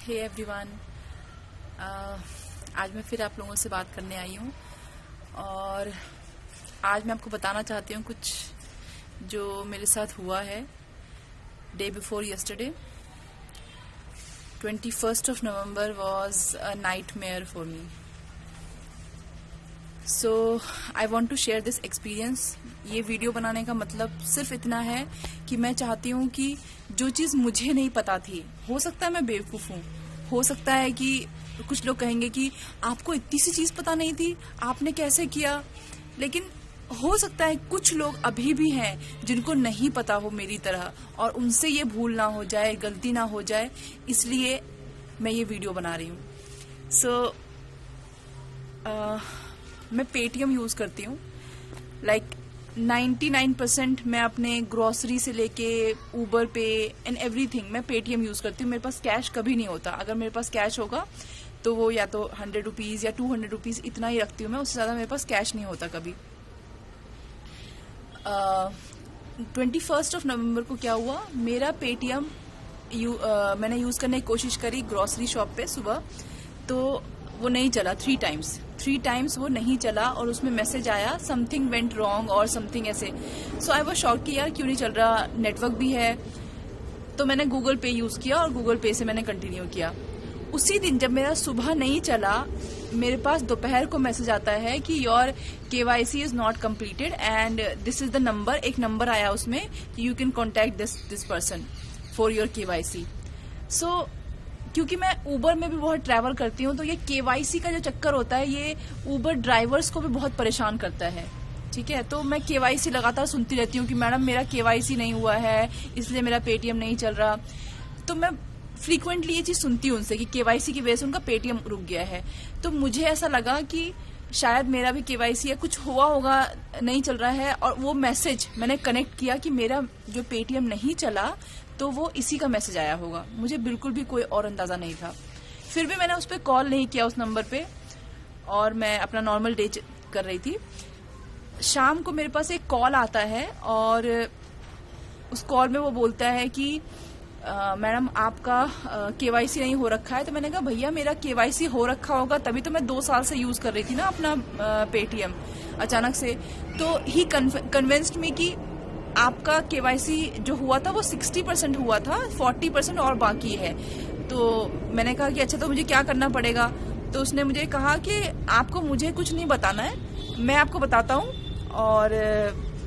Hey everyone, आज मैं फिर आप लोगों से बात करने आई हूँ और आज मैं आपको बताना चाहती हूँ कुछ जो मेरे साथ हुआ है day before yesterday. 21st of November was a nightmare for me. So I want to share this experience. ये वीडियो बनाने का मतलब सिर्फ इतना है कि मैं चाहती हूँ कि जो चीज़ मुझे नहीं पता थी, हो सकता है मैं बेवकूफ़ हूँ, हो सकता है कि कुछ लोग कहेंगे कि आपको इतनी सी चीज़ पता नहीं थी, आपने कैसे किया, लेकिन हो सकता है कुछ लोग अभी भी हैं जिनको नहीं पता हो मेरी तरह और उनसे ये भूल ना हो जाए, गलती ना हो जाए, इसलिए मैं ये वीडियो बना रही हूँ। सो मैं पेटीएम यूज़ करती हूँ। लाइक 99% मैं अपने ग्रोसरी से लेके ऊबर पे एंड एवरीथिंग मैं पेटीएम यूज़ करती हूँ। मेरे पास कैश कभी नहीं होता। अगर मेरे पास कैश होगा तो वो या तो 100 रुपीज़ या 200 रुपीज़ इतना ही रखती हूँ मैं, उससे ज़्यादा मेरे पास कैश नहीं होता कभी। 21st of November को क्या हुआ, मेरा पेटीएम मैंने यूज़ करने की कोशिश करी ग्रोसरी शॉप पे सुबह, तो वो नहीं चला। 3 टाइम्स वो नहीं चला और उसमें मैसेज आया समथिंग वेंट रॉन्ग और समथिंग ऐसे। सो आई वाज शॉक कि यार क्यों नहीं चल रहा, नेटवर्क भी है। तो मैंने गूगल पे यूज़ किया और गूगल पे से मैंने कंटिन्यू किया। उसी दिन जब मेरा सुबह नहीं चला, मेरे पास दोपहर को मैसेज आता है कि your KYC is not completed and this is the number. एक नंबर आया उसमें कि you can contact this person for your KYC। सो क्योंकि मैं ऊबर में भी बहुत ट्रैवल करती हूँ, तो ये KYC का जो चक्कर होता है ये ऊबर ड्राइवर्स को भी बहुत परेशान करता है। ठीक है, तो मैं KYC लगातार सुनती रहती हूँ कि मैडम मेरा KYC नहीं हुआ है इसलिए मेरा पेटीएम नहीं चल रहा। तो मैं फ्रीक्वेंटली ये चीज़ सुनती हूँ उनसे कि KYC की वजह से उनका पेटीएम रुक गया है। तो मुझे ऐसा लगा कि शायद मेरा भी KYC है, कुछ हुआ होगा, नहीं चल रहा है। और वो मैसेज मैंने कनेक्ट किया कि मेरा जो पेटीएम नहीं चला तो वो इसी का मैसेज आया होगा। मुझे बिल्कुल भी कोई और अंदाजा नहीं था। फिर भी मैंने उस पर कॉल नहीं किया उस नंबर पे और मैं अपना नॉर्मल डे कर रही थी। शाम को मेरे पास एक कॉल आता है और उस कॉल में वो बोलता है कि मैडम आपका KYC नहीं हो रखा है। तो मैंने कहा भैया मेरा KYC हो रखा होगा तभी तो मैं 2 साल से यूज कर रही थी ना अपना पेटीएम अचानक से। तो ही कन्विंस्ड मी कि आपका KYC जो हुआ था वो 60% हुआ था, 40% और बाकी है। तो मैंने कहा कि अच्छा तो मुझे क्या करना पड़ेगा। तो उसने मुझे कहा कि आपको मुझे कुछ नहीं बताना है, मैं आपको बताता हूँ और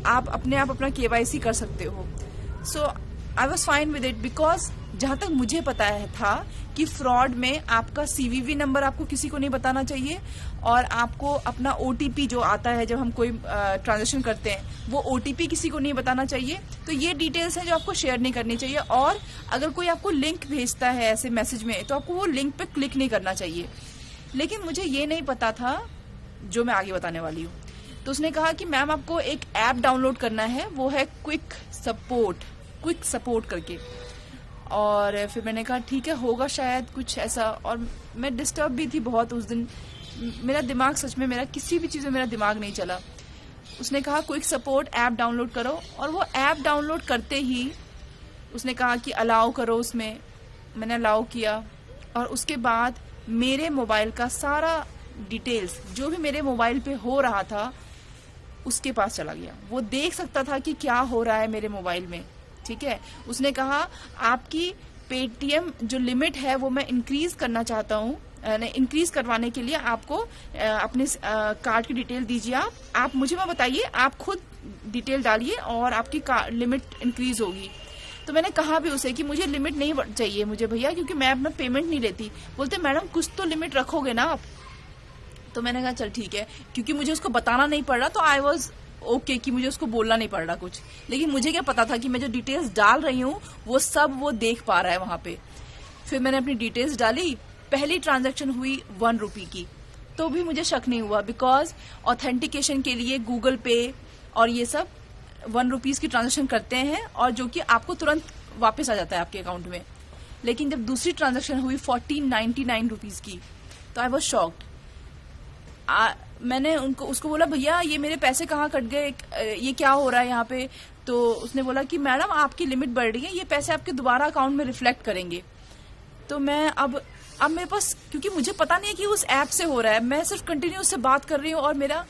आप अपने आप अपना KYC कर सकते हो। So I was fine with it because जहां तक मुझे पता था कि फ्रॉड में आपका CVV नंबर आपको किसी को नहीं बताना चाहिए और आपको अपना OTP जो आता है जब हम कोई ट्रांजेक्शन करते हैं वो OTP किसी को नहीं बताना चाहिए। तो ये डिटेल्स हैं जो आपको शेयर नहीं करनी चाहिए। और अगर कोई आपको लिंक भेजता है ऐसे मैसेज में तो आपको वो लिंक पे क्लिक नहीं करना चाहिए। लेकिन मुझे ये नहीं पता था जो मैं आगे बताने वाली हूँ। तो उसने कहा कि मैम आपको एक ऐप डाउनलोड करना है, वो है क्विक सपोर्ट करके। और फिर मैंने कहा ठीक है, होगा शायद कुछ ऐसा। और मैं डिस्टर्ब भी थी बहुत उस दिन, मेरा दिमाग सच में, मेरा किसी भी चीज़ में मेरा दिमाग नहीं चला। उसने कहा क्विक सपोर्ट ऐप डाउनलोड करो और वो ऐप डाउनलोड करते ही उसने कहा कि अलाउ करो उसमें। मैंने अलाउ किया और उसके बाद मेरे मोबाइल का सारा डिटेल्स जो भी मेरे मोबाइल पे हो रहा था उसके पास चला गया। वो देख सकता था कि क्या हो रहा है मेरे मोबाइल में। ठीक है, उसने कहा आपकी पेटीएम जो लिमिट है वो मैं इंक्रीज करना चाहता हूँ, इंक्रीज करवाने के लिए आपको अपने कार्ड की डिटेल दीजिए। आप मुझे मत बताइए, आप खुद डिटेल डालिए और आपकी लिमिट इंक्रीज होगी। तो मैंने कहा भी उसे कि मुझे लिमिट नहीं चाहिए मुझे भैया, क्योंकि मैं अपना पेमेंट नहीं लेती। बोलते मैडम कुछ तो लिमिट रखोगे ना आप। तो मैंने कहा चल ठीक है, क्योंकि मुझे उसको बताना नहीं पड़ रहा तो आई वॉज ओके कि मुझे उसको बोलना नहीं पड़ रहा कुछ। लेकिन मुझे क्या पता था कि मैं जो डिटेल्स डाल रही हूँ वो सब वो देख पा रहा है वहां पे। फिर मैंने अपनी डिटेल्स डाली। पहली ट्रांजैक्शन हुई 1 रुपी की, तो भी मुझे शक नहीं हुआ बिकॉज ऑथेंटिकेशन के लिए गूगल पे और ये सब 1 रुपीज की ट्रांजैक्शन करते हैं और जो कि आपको तुरंत वापस आ जाता है आपके अकाउंट में। लेकिन जब दूसरी ट्रांजैक्शन हुई 1499 रुपीज की तो आई वॉज शॉक्ड। मैंने उसको बोला भैया ये मेरे पैसे कहाँ कट गए, ये क्या हो रहा है यहाँ पे। तो उसने बोला कि मैडम आपकी लिमिट बढ़ रही है, ये पैसे आपके दोबारा अकाउंट में रिफ्लेक्ट करेंगे। तो मैं अब मेरे पास, क्योंकि मुझे पता नहीं है कि उस ऐप से हो रहा है, मैं सिर्फ कंटिन्यू उससे बात कर रही हूँ और मेरा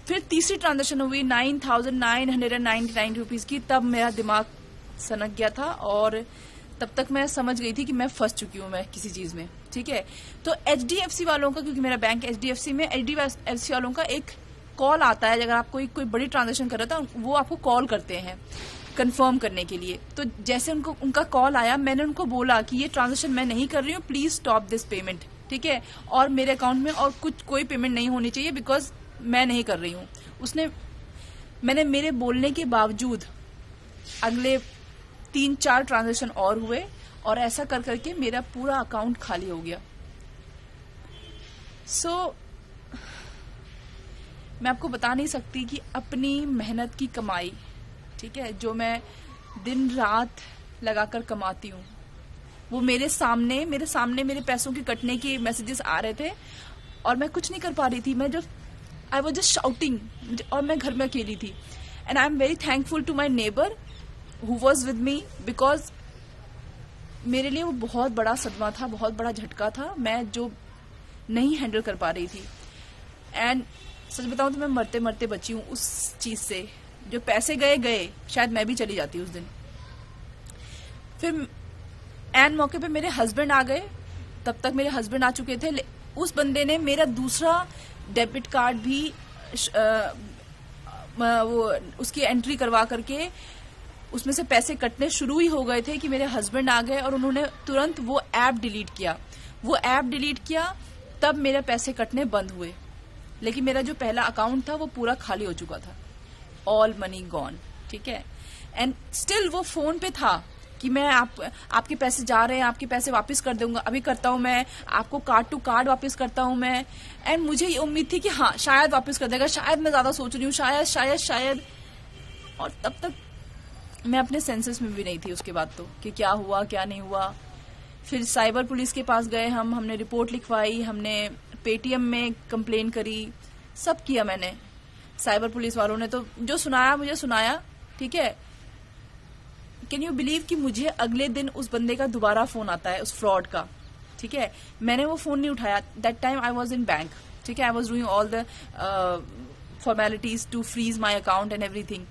फिर तीसरी ट्रांजेक्शन हुई 9,999 रुपीज की, तब मेरा दिमाग सनक गया था और तब तक मैं समझ गई थी कि मैं फंस चुकी हूँ मैं किसी चीज में। ठीक है, तो HDFC वालों का, क्योंकि मेरा बैंक HDFC में, HDFC वालों का एक कॉल आता है अगर आप कोई बड़ी ट्रांजेक्शन कर रहे हो तो वो आपको कॉल करते हैं कंफर्म करने के लिए। तो जैसे उनका कॉल आया, मैंने उनको बोला कि ये ट्रांजेक्शन मैं नहीं कर रही हूँ, प्लीज स्टॉप दिस पेमेंट। ठीक है, और मेरे अकाउंट में और कोई पेमेंट नहीं होनी चाहिए बिकॉज मैं नहीं कर रही हूँ। मैंने मेरे बोलने के बावजूद अगले 3-4 ट्रांजेक्शन और हुए और ऐसा कर करके मेरा पूरा अकाउंट खाली हो गया। मैं आपको बता नहीं सकती कि अपनी मेहनत की कमाई, ठीक है, जो मैं दिन रात लगाकर कमाती हूँ, वो मेरे सामने मेरे पैसों के कटने के मैसेजेस आ रहे थे और मैं कुछ नहीं कर पा रही थी। आई वॉज जस्ट शाउटिंग और मैं घर में अकेली थी। And I am very thankful to my neighbour who was with me, because मेरे लिए वो बहुत बड़ा सदमा था, बहुत बड़ा झटका था, मैं जो नहीं हैंडल कर पा रही थी। एंड सच बताऊं तो मैं मरते मरते बची हूँ उस चीज से। जो पैसे गए, शायद मैं भी चली जाती उस दिन। फिर एन मौके पे मेरे हस्बैंड आ गए, तब तक मेरे हस्बैंड आ चुके थे। उस बंदे ने मेरा दूसरा डेबिट कार्ड भी वो उसकी एंट्री करवा करके उसमें से पैसे कटने शुरू ही हो गए थे कि मेरे हस्बैंड आ गए और उन्होंने तुरंत वो ऐप डिलीट किया। तब मेरे पैसे कटने बंद हुए। लेकिन मेरा जो पहला अकाउंट था वो पूरा खाली हो चुका था, ऑल मनी गॉन। ठीक है, एंड स्टिल वो फोन पे था कि मैं आपके पैसे जा रहे हैं, आपके पैसे वापस कर दूंगा, अभी करता हूं मैं, आपको कार्ड टू कार्ड वापस करता हूं मैं। एंड मुझे ये उम्मीद थी कि हाँ शायद वापस कर देगा, शायद मैं ज्यादा सोच रही हूँ, शायद। और तब तक मैं अपने सेंसेस में भी नहीं थी उसके बाद तो, कि क्या हुआ क्या नहीं हुआ। फिर साइबर पुलिस के पास गए हमने रिपोर्ट लिखवाई, हमने पेटीएम में कंप्लेन करी, सब किया मैंने। साइबर पुलिस वालों ने तो जो सुनाया मुझे सुनाया। ठीक है, कैन यू बिलीव कि मुझे अगले दिन उस बंदे का दोबारा फोन आता है, उस फ्रॉड का। ठीक है, मैंने वो फोन नहीं उठाया, that time I was in bank. ठीक है, I was doing all the formalities to freeze my account and everything.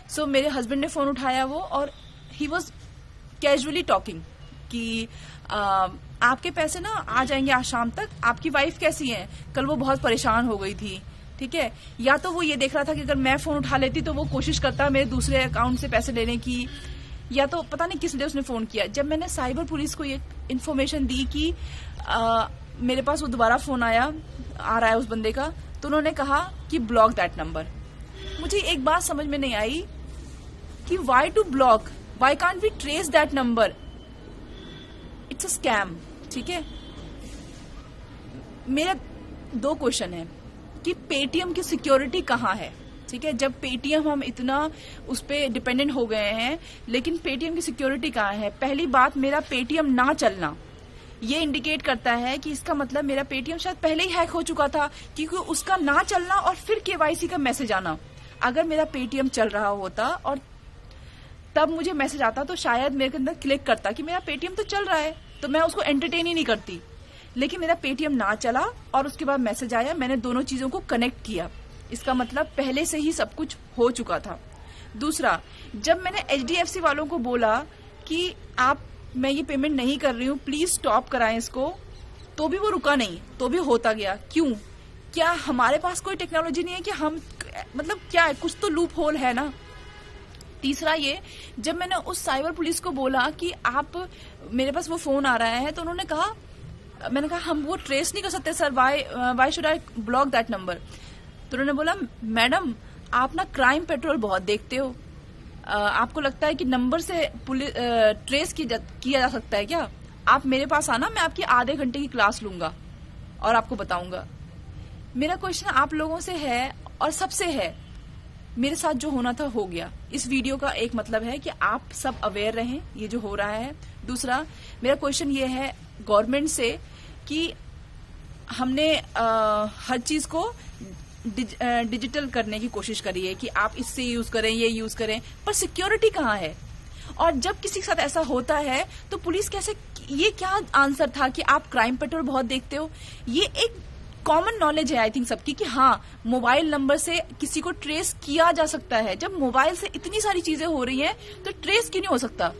So मेरे हस्बैंड ने फोन उठाया वो, और ही वॉज कैजुअली टॉकिंग कि आपके पैसे ना आ जाएंगे आज शाम तक, आपकी वाइफ कैसी है, कल वो बहुत परेशान हो गई थी। ठीक है, या तो वो ये देख रहा था कि अगर मैं फोन उठा लेती तो वो कोशिश करता मेरे दूसरे अकाउंट से पैसे लेने की, या तो पता नहीं किस लिए उसने फोन किया। जब मैंने साइबर पुलिस को ये इन्फॉर्मेशन दी कि मेरे पास वो दोबारा फोन आ रहा है उस बंदे का, तो उन्होंने कहा कि ब्लॉक दैट नंबर। मुझे एक बात समझ में नहीं आई कि why to block, why can't we trace that number, it's a scam. ठीक है, मेरा 2 क्वेश्चन है कि पेटीएम की सिक्योरिटी कहाँ है। ठीक है, जब पेटीएम हम इतना उस पर डिपेंडेंट हो गए हैं, लेकिन पेटीएम की सिक्योरिटी कहाँ है। पहली बात, मेरा पेटीएम ना चलना ये इंडिकेट करता है कि इसका मतलब मेरा पेटीएम शायद पहले ही हैक हो चुका था, क्योंकि उसका ना चलना और फिर केवाईसी का मैसेज आना। अगर मेरा पेटीएम चल रहा होता और तब मुझे मैसेज आता तो शायद मेरे अंदर क्लिक करता कि मेरा पेटीएम तो चल रहा है, तो मैं उसको एंटरटेन ही नहीं करती। लेकिन मेरा पेटीएम ना चला और उसके बाद मैसेज आया, मैंने दोनों चीजों को कनेक्ट किया, इसका मतलब पहले से ही सब कुछ हो चुका था। दूसरा, जब मैंने HDFC वालों को बोला कि मैं ये पेमेंट नहीं कर रही हूँ, प्लीज स्टॉप कराएं इसको, तो भी वो रुका नहीं, तो भी होता गया। क्यों? क्या हमारे पास कोई टेक्नोलॉजी नहीं है कि हम, मतलब क्या है, कुछ तो लूप होल है ना। तीसरा ये, जब मैंने उस साइबर पुलिस को बोला कि मेरे पास वो फोन आ रहा है, तो उन्होंने कहा, मैंने कहा हम वो ट्रेस नहीं कर सकते sir, why should I block that number. तो उन्होंने बोला, मैडम आप ना क्राइम पेट्रोल बहुत देखते हो, आपको लगता है कि नंबर से ट्रेस किया जा सकता है क्या? आप मेरे पास आना, मैं आपकी आधे घंटे की क्लास लूंगा और आपको बताऊंगा। मेरा क्वेश्चन आप लोगों से है और सबसे है, मेरे साथ जो होना था हो गया। इस वीडियो का एक मतलब है कि आप सब अवेयर रहें ये जो हो रहा है। दूसरा, मेरा क्वेश्चन ये है गवर्नमेंट से कि हमने हर चीज को डिजिटल करने की कोशिश करी है कि आप इससे यूज करें, ये यूज करें, पर सिक्योरिटी कहाँ है? और जब किसी के साथ ऐसा होता है तो पुलिस कैसे, ये क्या आंसर था कि आप क्राइम पेट्रोल बहुत देखते हो? ये एक कॉमन नॉलेज है आई थिंक सबकी कि हाँ, मोबाइल नंबर से किसी को ट्रेस किया जा सकता है। जब मोबाइल से इतनी सारी चीजें हो रही हैं तो ट्रेस क्यों नहीं हो सकता?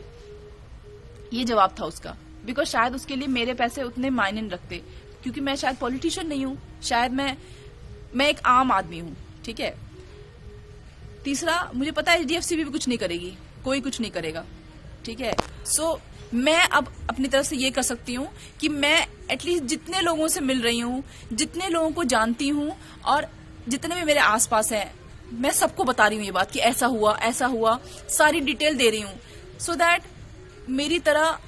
ये जवाब था उसका। बिकॉज शायद उसके लिए मेरे पैसे उतने मायने नहीं रखते, क्योंकि मैं शायद पॉलिटिशियन नहीं हूं, शायद मैं एक आम आदमी हूं। ठीक है। तीसरा, मुझे पता है HDFC भी कुछ नहीं करेगी, कोई कुछ नहीं करेगा। ठीक है। सो मैं अब अपनी तरफ से ये कर सकती हूँ कि मैं एटलीस्ट जितने लोगों से मिल रही हूँ, जितने लोगों को जानती हूँ और जितने भी मेरे आसपास हैं, मैं सबको बता रही हूँ ये बात कि ऐसा हुआ, सारी डिटेल दे रही हूँ, सो दैट मेरी तरह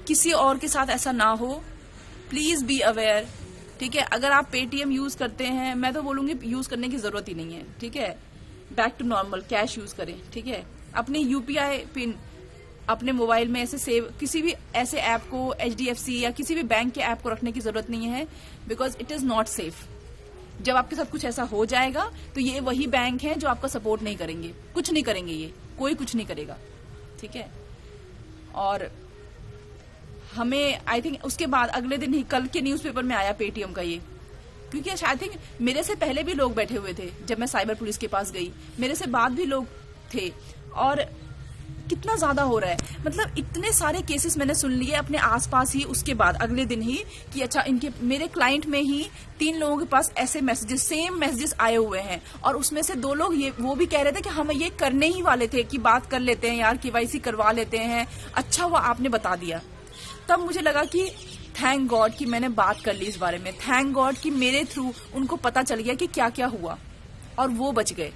किसी और के साथ ऐसा ना हो। Please be aware. ठीक है। अगर आप पेटीएम यूज करते हैं, मैं तो बोलूंगी यूज करने की जरूरत ही नहीं है। ठीक है। Back to normal cash use करें। ठीक है। अपनी UPI पिन अपने मोबाइल में ऐसे सेव, किसी भी ऐसे ऐप को HDFC या किसी भी बैंक के ऐप को रखने की जरूरत नहीं है, because it is not safe. जब आपके साथ कुछ ऐसा हो जाएगा तो ये वही बैंक है जो आपका सपोर्ट नहीं करेंगे, कुछ नहीं करेंगे, ये कोई कुछ नहीं करेगा। ठीक है। और हमें आई थिंक उसके बाद अगले दिन ही कल के न्यूज़पेपर में आया पेटीएम का ये, क्योंकि आई थिंक मेरे से पहले भी लोग बैठे हुए थे जब मैं साइबर पुलिस के पास गई, मेरे से बाद भी लोग थे, और कितना ज्यादा हो रहा है। मतलब इतने सारे केसेस मैंने सुन लिए अपने आसपास ही उसके बाद अगले दिन ही कि अच्छा, इनके मेरे क्लाइंट में ही 3 लोगों के पास ऐसे मैसेजेस, सेम मैसेजेस आए हुए हैं, और उसमें से 2 लोग वो भी कह रहे थे कि हम ये करने ही वाले थे कि बात कर लेते हैं यार, KYC करवा लेते हैं, अच्छा हुआ आपने बता दिया। तब मुझे लगा कि थैंक गॉड कि मैंने बात कर ली इस बारे में, थैंक गॉड कि मेरे थ्रू उनको पता चल गया कि क्या क्या हुआ और वो बच गए।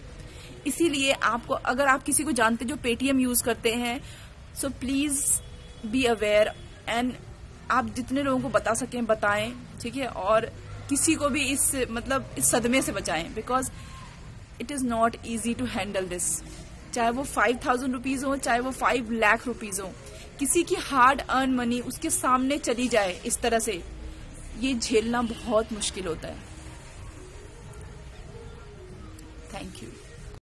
इसीलिए आपको, अगर आप किसी को जानते जो पेटीएम यूज करते हैं, so please be aware, and आप जितने लोगों को बता सकें बताएं। ठीक है। और किसी को भी इस सदमे से बचाएं, because it is not easy to handle this. चाहे वो 5,000 रुपीज हो, चाहे वो 5 लाख रुपीज हो, किसी की हार्ड अर्न मनी उसके सामने चली जाए इस तरह से, ये झेलना बहुत मुश्किल होता है। Thank you.